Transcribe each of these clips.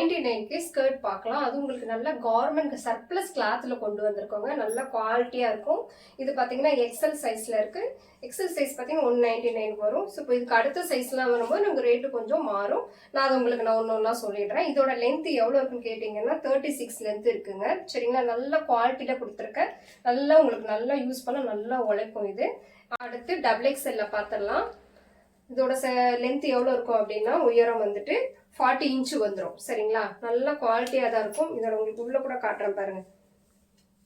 99க்கு skirt பார்க்கலாம். அது உங்களுக்கு நல்ல கவர்மெண்ட் சர்ப்ளஸ் கிளாத்ல கொண்டு வந்திருக்கோங்க. நல்ல குவாலிட்டியா இருக்கும். இது பாத்தீங்கன்னா எக்ஸல் சைஸ்ல இருக்கு. எக்ஸல் சைஸ் பாத்தீங்கன்னா 199 வரும். ஸோ இப்போ இதுக்கு அடுத்த சைஸ்லாம் வரும்போது நமக்கு ரேட்டு கொஞ்சம் மாறும். நான் அது உங்களுக்கு ஒன்று ஒன்றா சொல்லிடுறேன். இதோட லென்த் எவ்வளோ இருக்குன்னு கேட்டிங்கன்னா 36 லென்த் இருக்குங்க. சரிங்களா, நல்ல குவாலிட்டியில கொடுத்துருக்கேன். நல்லா உங்களுக்கு நல்லா யூஸ் பண்ண நல்லா உழைக்கும் இது. அடுத்து டபுள் எக்ஸ்எல்ல பார்த்துடலாம். இதோட லென்த் எவ்வளோ இருக்கும் அப்படின்னா உயரம் வந்துட்டு 40 இன்ச்சு வந்துடும். சரிங்களா, நல்ல குவாலிட்டியாக தான் இருக்கும். இதோட உங்களுக்கு உள்ள கூட காட்டுறேன் பாருங்க,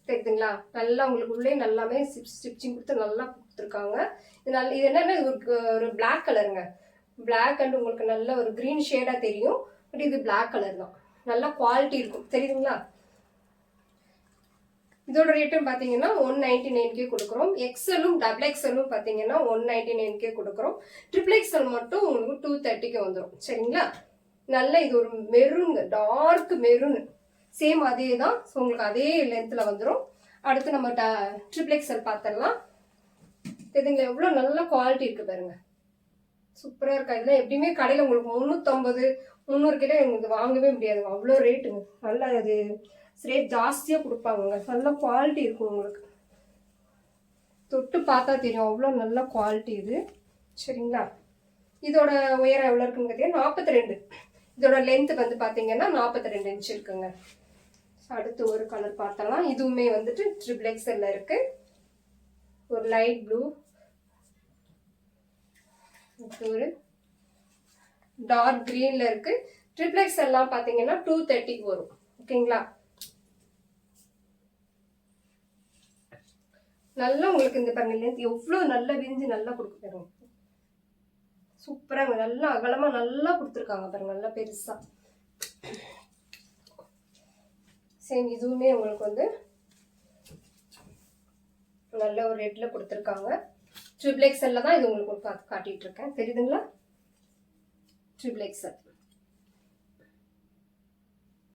தெரியுதுங்களா? நல்லா உங்களுக்கு உள்ளே நல்லாமே ஸ்டிச்சிங் கொடுத்து நல்லா கொடுத்துருக்காங்க. இது என்னன்னா ஒரு பிளாக் கலருங்க. பிளாக் அண்ட் உங்களுக்கு நல்ல ஒரு கிரீன் ஷேடாக தெரியும். பட் இது பிளாக் கலர் தான். நல்ல குவாலிட்டி இருக்கும், தெரியுதுங்களா? இதோட ரேட்டும் பார்த்தீங்கன்னா 199க்கே கொடுக்குறோம். எக்ஸலும் டபுள் எக்ஸலும் பார்த்தீங்கன்னா 199க்கே கொடுக்குறோம். ட்ரிபிள் எக்ஸல் மட்டும் உங்களுக்கு 230க்கு வந்துடும். சரிங்களா, நல்ல இது ஒரு மெரூன், டார்க் மெரூன், சேம் அதே தான். ஸோ உங்களுக்கு அதே லென்த்தில் வந்துடும். அடுத்து நம்ம ட்ரிபிள் எக்ஸல் பார்த்துடலாம். இதுங்களா எவ்வளோ நல்ல குவாலிட்டி இருக்குது பாருங்க, சூப்பராக இருக்கா. இதெல்லாம் எப்படியுமே கடையில் உங்களுக்கு 350 300 கிட்ட உங்களுக்கு வாங்கவே முடியாதுங்க, அவ்வளோ ரேட்டுங்க. நல்லா அது ரேட் ஜாஸ்தியாக கொடுப்பாங்க. நல்ல குவாலிட்டி இருக்கும், உங்களுக்கு தொட்டு பார்த்தா தெரியும் அவ்வளோ நல்ல குவாலிட்டி இது. சரிங்களா, இதோட உயரம் எவ்வளோ இருக்குன்னு பார்த்தீங்கன்னா 42. இதோட லென்த் வந்து பார்த்தீங்கன்னா 42 இன்ச் இருக்குங்க. அடுத்து ஒரு கலர் பார்த்தலாம். இதுவுமே வந்துட்டு ட்ரிபிள் எக்ஸ்எல்ல இருக்கு. ஒரு லைட் ப்ளூ, ஒரு டார்க் கிரீன்ல இருக்கு. ட்ரிபிள் எக்ஸ்எல் எல்லாம் பார்த்தீங்கன்னா 230க்கு வரும். ஓகேங்களா, நல்லா உங்களுக்கு இந்த பாருங்க லென்த் எவ்வளோ நல்லா விரிஞ்சு நல்லா கொடுக்க பாருங்க. சூப்பராக நல்லா அகலமா நல்லா கொடுத்துருக்காங்க பாருங்க, நல்லா பெருசா. சேம் இதுவுமே உங்களுக்கு வந்து நல்ல ஒரு ரேட்ல கொடுத்துருக்காங்க. ட்ரிபிள் எக்ஸ்எல்ல தான் இது உங்களுக்கு காட்டிட்டு இருக்கேன், தெரியுதுங்களா? Triple XL.